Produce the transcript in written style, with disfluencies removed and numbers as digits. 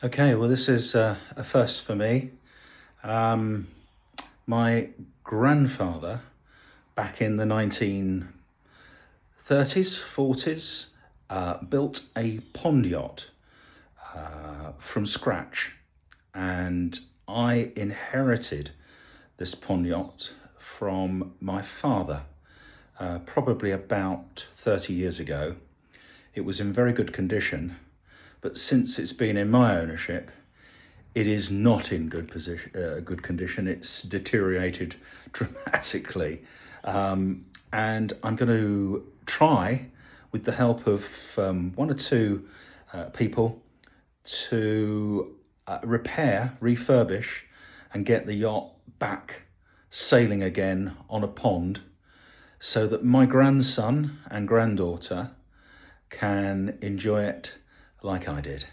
Okay, well, this is a first for me. Um, my grandfather, back in the 1930s, 40s, built a pond yacht from scratch. And I inherited this pond yacht from my father, probably about 30 years ago. It was in very good condition, but since it's been in my ownership, it is not in good condition. It's deteriorated dramatically, and I'm going to try, with the help of one or two people, to repair, refurbish, and get the yacht back sailing again on a pond, so that my grandson and granddaughter can enjoy it like I did.